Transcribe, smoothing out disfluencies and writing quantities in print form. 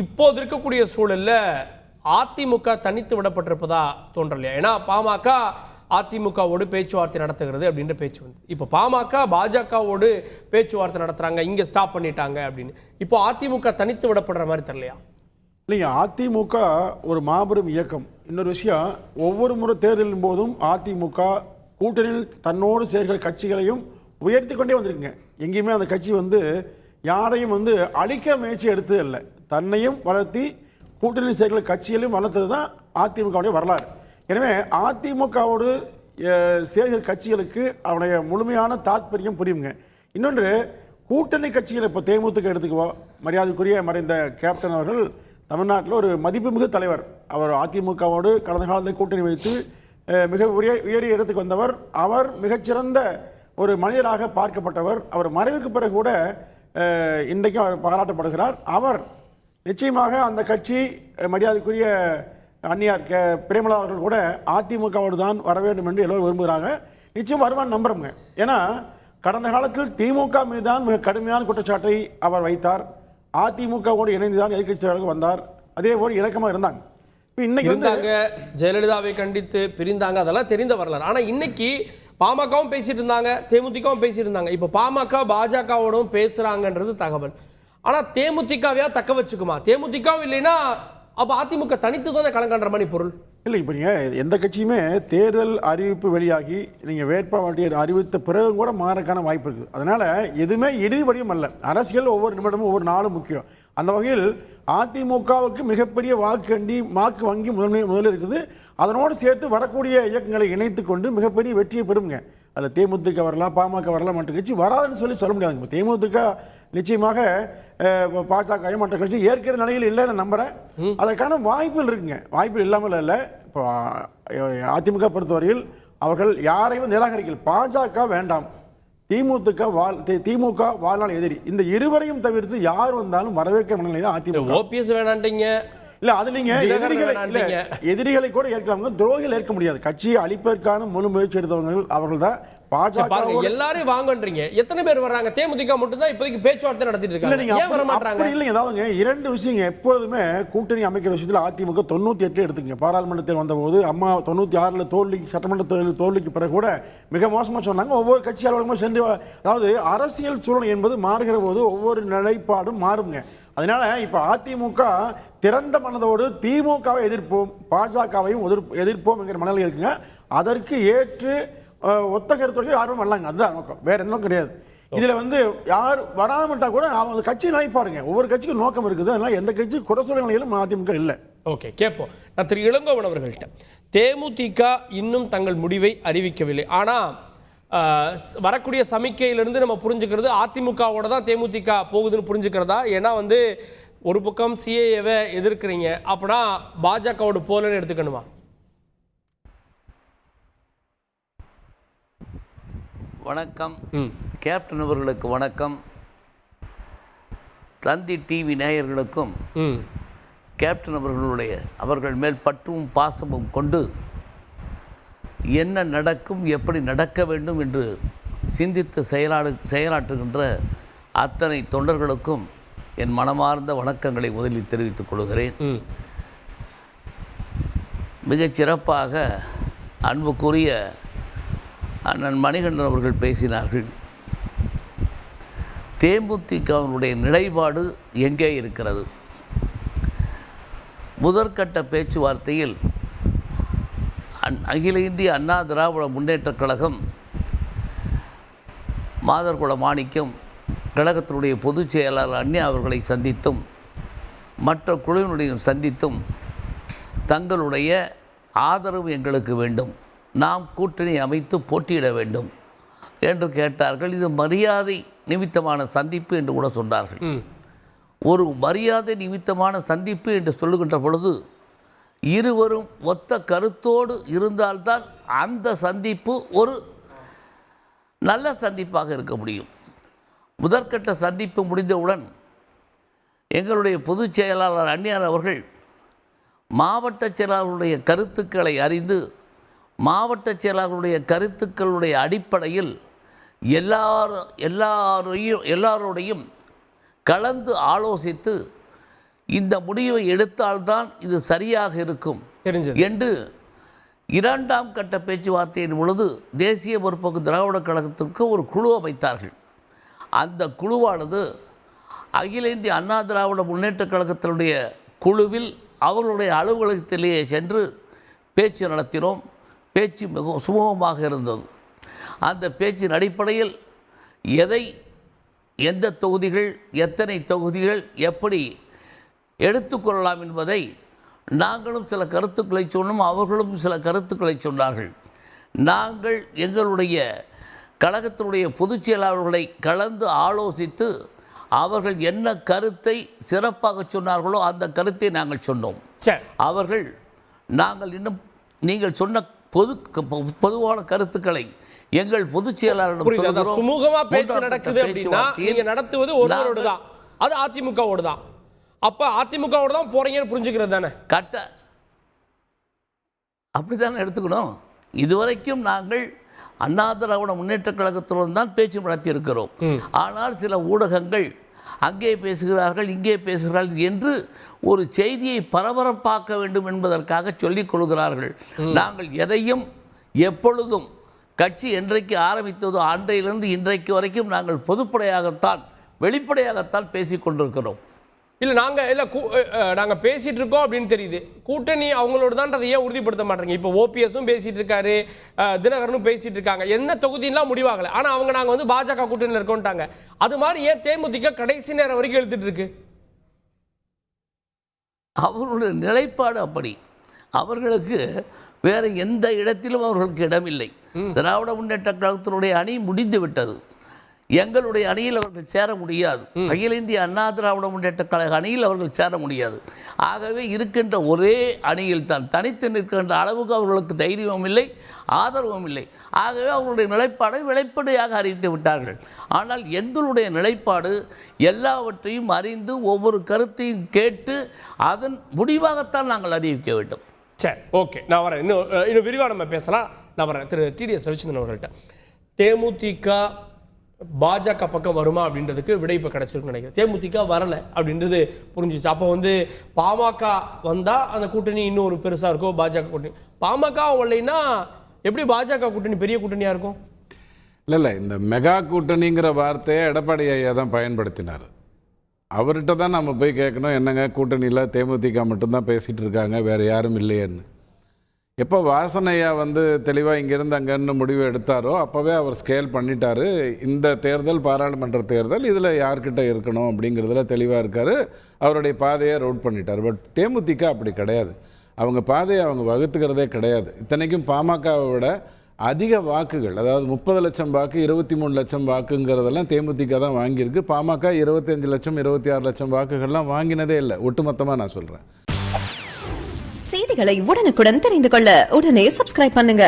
இப்போது இருக்கக்கூடிய சூழல்ல அதிமுக தனித்து விடப்பட்டிருப்பதா தோன்றலையா? ஏன்னா பாமக அதிமுகவோடு பேச்சுவார்த்தை நடத்துகிறது அப்படின்ற பேச்சு வந்து இப்போ பாமக பாஜகவோடு பேச்சுவார்த்தை நடத்துறாங்க, இங்க ஸ்டாப் பண்ணிட்டாங்க அப்படின்னு. இப்போ அதிமுக தனித்து விடப்படுற மாதிரி தெரியலையா? இல்லைங்க, அதிமுக ஒரு மாபெரும் இயக்கம். இன்னொரு விஷயம், ஒவ்வொரு முறை தேர்தலின் போதும் அதிமுக கூட்டணியில் தன்னோடு சேர்க்கிற கட்சிகளையும் உயர்த்தி கொண்டே வந்திருக்குங்க. எங்கேயுமே அந்த கட்சி வந்து யாரையும் வந்து அழிக்க முயற்சி எடுத்தது இல்லை, தன்னையும் வளர்த்தி கூட்டணியில் சேர்க்கிற கட்சிகளையும் வளர்த்தது தான் அதிமுகவுடைய வரலாறு. எனவே அதிமுகவோடு சேர்க்கிற கட்சிகளுக்கு அவனுடைய முழுமையான தாற்பயம் புரியுங்க. இன்னொன்று, கூட்டணி கட்சிகள் இப்போ தேமுதிக எடுத்துக்குவோம், மரியாதைக்குரிய மறைந்த கேப்டன் அவர்கள் தமிழ்நாட்டில் ஒரு மதிப்புமிகு தலைவர். அவர் அதிமுகவோடு கடந்த காலத்தில் கூட்டணி வைத்து மிக உயரிய இடத்துக்கு வந்தவர். அவர் மிகச்சிறந்த ஒரு மனிதராக பார்க்கப்பட்டவர். அவர் மறைவுக்கு பிறகு கூட இன்றைக்கும் அவர் பாராட்டப்படுகிறார். அவர் நிச்சயமாக அந்த கட்சி மரியாதைக்குரிய அந்நியார் பிரேமலா அவர்கள் கூட அதிமுகவோடு தான் வர வேண்டும் என்று எல்லோரும் விரும்புகிறாங்க. நிச்சயம் வருவான் நம்புறோங்க. ஏன்னா கடந்த காலத்தில் திமுக மீது தான் மிக கடுமையான குற்றச்சாட்டை அவர் வைத்தார். அதிமுகவோடு இணைந்து தான் எதிர்கட்சியாக வந்தார். அதே போல் இணக்கமாக இருந்தாங்க. இன்னைக்கு ஜெயலலிதாவை கண்டித்து பிரிந்தாங்க, அதெல்லாம் தெரிந்த வரலாறு. ஆனா இன்னைக்கு பாமகவும் பேசிட்டு இருந்தாங்க, தேமுதிகவும் பேசிட்டு இருந்தாங்க. இப்போ பாமக பாஜகவோடும் பேசுறாங்கன்றது தகவல். ஆனா தேமுதிகவையா தக்க வச்சுக்குமா? தேமுதிகவும் இல்லைன்னா அப்ப அதிமுக தனித்து தானே களங்காண்ற மாதிரி பொருள் இல்லை. இப்போ நீங்கள் எந்த கட்சியுமே தேர்தல் அறிவிப்பு வெளியாகி நீங்கள் வேட்பாளர் அறிவித்த பிறகு கூட மாறக்கான வாய்ப்பு இருக்குது. அதனால் எதுவுமே இறுதி வடிவம் அல்ல. அரசியல் ஒவ்வொரு நிமிடமும் ஒவ்வொரு நாளும் முக்கியம். அந்த வகையில் அதிமுகவுக்கு மிகப்பெரிய வாக்கு வங்கி முதலில் இருக்குது. அதனோடு சேர்த்து வரக்கூடிய இயக்கங்களை இணைத்து கொண்டு மிகப்பெரிய வெற்றியை பெறுங்க. அதில் தேமுதிக வரலாம், பாமக வரலாம், மற்ற கட்சி வராதுன்னு சொல்ல முடியாது. இப்போ தேமுதிக நிச்சயமாக பாஜக மற்ற கட்சி ஏற்கிற நிலையில் இல்லைன்னு நம்புகிறேன். அதற்கான வாய்ப்புகள் இருக்குங்க, வாய்ப்புகள் இல்லாமல் இல்லை. இப்போ அதிமுக பொறுத்தவரையில் அவர்கள் யாரையும் நிராகரிக்கல. பாஜக வேண்டாம், திமுக வாழ்நாள் எதிரி, இந்த இருவரையும் தவிர்த்து யார் வந்தாலும் வரவேற்கிற மனநிலை தான் அதிமுக. ஓபிஎஸ் வேணாண்டீங்க இல்ல, அது நீங்க எதிரிகளை கூட ஏற்கலாம், துரோகிகள் ஏற்க முடியாது. கட்சியை அழிப்பதற்கான முழு முயற்சி எடுத்தவர்கள் அவர்கள் தான். பாஜக எல்லாரும் வாங்கன்றீங்க, எத்தனை பேர் வர்றாங்க? தேமுதிக மட்டும் தான் இப்போதைக்கு பேச்சுவார்த்தை நடத்திட்டு இருக்காங்க. ஏன் வர மாட்டாங்க? இல்லைங்க, அதாவது இரண்டு விஷயங்க. எப்பொழுதுமே கூட்டணி அமைக்கிற விஷயத்தில் அதிமுக 98 எடுத்துக்கங்க. பாராளுமன்றத்தில் வந்தபோது அம்மா 96 தோல்விக்கு, சட்டமன்ற தோல்விக்கு பிறகு கூட மிக மோசமாக சொன்னாங்க. ஒவ்வொரு கட்சி அலுவலகமும் சென்று, அதாவது அரசியல் சூழல் என்பது மாறுகிற போது ஒவ்வொரு நிலைப்பாடும் மாறுங்க. அதனால இப்போ அதிமுக திறந்த மனதோடு திமுகவை எதிர்ப்போம், பாஜகவையும் எதிர்ப்போம் என்கிற மனநிலை இருக்குங்க. அதற்கு ஏற்று ஒத்த கருத்துடைய யாரும் வரலாங்க. அதுதான் நோக்கம், வேற எதுவும் கிடையாது. இதுல வந்து யார் வராமட்டா கூட அவங்க கட்சி நினைப்பாருங்க. ஒவ்வொரு கட்சிக்கும் நோக்கம் இருக்குது. அதனால எந்த கட்சி குறை சொல்ல நிலையிலும் அதிமுக இல்லை. ஓகே, கேட்போம். நான் திரு இளங்கோவன் அவர்கள்ட்ட, தேமுதிக இன்னும் தங்கள் முடிவை அறிவிக்கவில்லை. ஆனா வரக்கூடிய சமிக்கையிலிருந்து நம்ம புரிஞ்சுக்கிறது அதிமுகவோட தான் தேமுதிக போகுதுன்னு புரிஞ்சுக்கிறதா? ஏன்னா வந்து ஒரு பக்கம் சிஏஏவை எதிர்க்கிறீங்க, அப்படின்னா பாஜகவோட போலன்னு எடுத்துக்கணுமா? வணக்கம் கேப்டன் அவர்களுக்கு வணக்கம். தந்தி டிவி நேயர்களுக்கும் கேப்டன் அவர்கள் மேல் பற்றும் பாசமும் கொண்டு என்ன நடக்கும், எப்படி நடக்க வேண்டும் என்று சிந்தித்து செயலாற்றுகின்ற அத்தனை தொண்டர்களுக்கும் என் மனமார்ந்த வணக்கங்களை முதலில் தெரிவித்துக் கொள்கிறேன். மிகச்சிறப்பாக அன்புக்குரிய அண்ணன் மணிகண்டன் அவர்கள் பேசினார்கள். தேமுதிகவினுடைய நிலைப்பாடு எங்கே இருக்கிறது? முதற்கட்ட பேச்சுவார்த்தையில் அகில இந்திய அண்ணா திராவிட முன்னேற்றக் கழகம், மாதர்குல மாணிக்கம், கழகத்தினுடைய பொதுச் செயலாளர் அண்ணா அவர்களை சந்தித்தும் மற்ற குழுவினுடைய சந்தித்தும் தங்களுடைய ஆதரவு எங்களுக்கு வேண்டும், நாம் கூட்டணி அமைத்து போட்டியிட வேண்டும் என்று கேட்டார்கள். இது மரியாதை நிமித்தமான சந்திப்பு என்று கூட சொன்னார்கள். ஒரு மரியாதை நிமித்தமான சந்திப்பு என்று சொல்லுகின்ற பொழுது இருவரும் ஒத்த கருத்தோடு இருந்தால்தான் அந்த சந்திப்பு ஒரு நல்ல சந்திப்பாக இருக்க முடியும். முதற்கட்ட சந்திப்பு முடிந்தவுடன் எங்களுடைய பொதுச் செயலாளர் அந்நியார் அவர்கள் மாவட்ட செயலாளருடைய கருத்துக்களை அறிந்து, மாவட்ட செயலாளருடைய கருத்துக்களுடைய அடிப்படையில் எல்லாரோடையும் கலந்து ஆலோசித்து இந்த முடிவை எடுத்தால்தான் இது சரியாக இருக்கும் தெரிஞ்சது என்று 2ஆம் கட்ட பேச்சுவார்த்தையின் பொழுது தேசிய முற்போக்கு திராவிட கழகத்திற்கு ஒரு குழு அமைத்தார்கள். அந்த குழுவானது அகில இந்திய அண்ணா திராவிட முன்னேற்றக் கழகத்தினுடைய குழுவில் அவர்களுடைய அலுவலகத்திலேயே சென்று பேச்சு நடத்தினோம். பேச்சு மிகவும் சுமூகமாக இருந்தது. அந்த பேச்சின் அடிப்படையில் எந்த தொகுதிகள், எத்தனை தொகுதிகள் எப்படி எடுத்துக்கொள்ளலாம் என்பதை நாங்களும் சில கருத்துக்களை சொன்னோம், அவர்களும் சில கருத்துக்களை சொன்னார்கள். நாங்கள் எங்களுடைய கழகத்தினுடைய பொதுச் செயலாளர்களை கலந்து ஆலோசித்து அவர்கள் என்ன கருத்தை சிறப்பாக சொன்னார்களோ அந்த கருத்தை நாங்கள் சொன்னோம். அவர்கள் நாங்கள் இன்னும் நீங்கள் சொன்ன பொதுவான கருத்துக்களை எங்கள் பொதுச் செயலாளரிடம் சுமூகமா பேச்சு நடக்குது அப்படின்னா நீங்க நடத்துவது ஒருவரோடு தான், அது அதிமுகவோடு தான். அப்ப அதிமுகவோடு தான் போறீங்கன்னு புரிஞ்சுக்கிறது தானே? அப்படித்தானே எடுத்துக்கணும். இதுவரைக்கும் நாங்கள் அண்ணா திராவிட முன்னேற்ற கழகத்துடன் தான் பேச்சு நடத்தி இருக்கிறோம். ஆனால் சில ஊடகங்கள் அங்கே பேசுகிறார்கள், இங்கே பேசுகிறார்கள் என்று ஒரு செய்தியை பரபரப்பாக்க வேண்டும் என்பதற்காக சொல்லிக் கொள்கிறார்கள். நாங்கள் எதையும் எப்பொழுதும் கட்சி என்றைக்கு ஆரம்பித்ததோ அன்றையிலிருந்து இன்றைக்கு வரைக்கும் நாங்கள் பொதுப்படையாகத்தான் வெளிப்படையாகத்தான் பேசிக் கொண்டிருக்கிறோம். இல்லை நாங்கள் பேசிகிட்டு இருக்கோம் அப்படின்னு தெரியுது. கூட்டணி அவங்களோட தான்றதை ஏன் உறுதிப்படுத்த மாட்டேங்க? இப்போ ஓபிஎஸும் பேசிகிட்டு இருக்காரு, தினகரனும் பேசிகிட்டு இருக்காங்க. என்ன தொகுதியெல்லாம் முடிவாகலை, ஆனால் அவங்க நாங்கள் வந்து பாஜக கூட்டணியில் இருக்கோன்ட்டாங்க. அது மாதிரி ஏன் தேமுதிக கடைசி நேரம் வரைக்கும் எழுதிட்டு இருக்கு? அவர்களுடைய நிலைப்பாடு அப்படி. அவர்களுக்கு வேறு எந்த இடத்திலும் அவர்களுக்கு இடமில்லை. திராவிட முன்னேற்ற கழகத்தினுடைய அணி முடிந்து விட்டது. எங்களுடைய அணியில் அவர்கள் சேர முடியாது. அகில இந்திய அண்ணா திராவிட முன்னேற்ற கழக அணியில் அவர்கள் சேர முடியாது. ஆகவே இருக்கின்ற ஒரே அணியில் தான் தனித்து நிற்கின்ற அளவுக்கு அவர்களுக்கு தைரியமும் இல்லை, ஆதரவும் இல்லை. ஆகவே அவர்களுடைய நிலைப்பாடை வெளிப்படையாக அறிவித்து விட்டார்கள். ஆனால் எங்களுடைய நிலைப்பாடு எல்லாவற்றையும் அறிந்து ஒவ்வொரு கருத்தையும் கேட்டு அதன் முடிவாகத்தான் நாங்கள் அறிவிக்க வேண்டும். சரி, ஓகே, நான் வரேன். இன்னும் விரிவாக நம்ம பேசலாம். நான் வரேன் திரு டிடிஎஸ் ரவிச்சந்திரன் அவர்கள்ட்ட. தேமுதிக பாஜக பக்கம் வருமா அப்படின்றதுக்கு விடை இப்போ கிடைச்சிருக்குன்னு நினைக்கிறேன். தேமுதிக வரலை அப்படின்றது புரிஞ்சிச்சு. அப்போ வந்து பாமக வந்தால் அந்த கூட்டணி இன்னும் ஒரு பெருசாக இருக்கும். பாஜக கூட்டணி பாமக வரலைன்னா எப்படி பாஜக கூட்டணி பெரிய கூட்டணியாக இருக்கும்? இல்லை, இந்த மெகா கூட்டணிங்கிற வார்த்தையை எடப்பாடி ஐயா தான் பயன்படுத்தினார். அவர்கிட்ட தான் நம்ம போய் கேட்கணும், என்னங்க கூட்டணியில் தேமுதிக மட்டும்தான் பேசிகிட்டு இருக்காங்க, வேறு யாரும் இல்லையேன்னு. எப்போ வாசனையா வந்து தெளிவாக இங்கேருந்து அங்கேருந்து முடிவு எடுத்தாரோ அப்போவே அவர் ஸ்கேல் பண்ணிட்டார். இந்த தேர்தல் பாராளுமன்ற தேர்தல் இதில் யார்கிட்ட இருக்கணும் அப்படிங்கிறதுல தெளிவாக இருக்கார். அவருடைய பாதையை ரவுட் பண்ணிட்டார். பட் தேமுதிக அப்படி கிடையாது. அவங்க பாதையை அவங்க வகுத்துக்கிறதே கிடையாது. இத்தனைக்கும் பாமகவை விட அதிக வாக்குகள், அதாவது 30 லட்சம் வாக்கு 23 லட்சம் வாக்குங்கிறதெல்லாம் தேமுதிக தான் வாங்கியிருக்கு. பாமக 25 லட்சம் 26 லட்சம் வாக்குகள்லாம் வாங்கினதே இல்லை. ஒட்டுமொத்தமாக நான் சொல்கிறேன். செய்திகளை உடனுக்குடன் தெரிந்து கொள்ள உடனே சப்ஸ்கிரைப் பண்ணுங்க.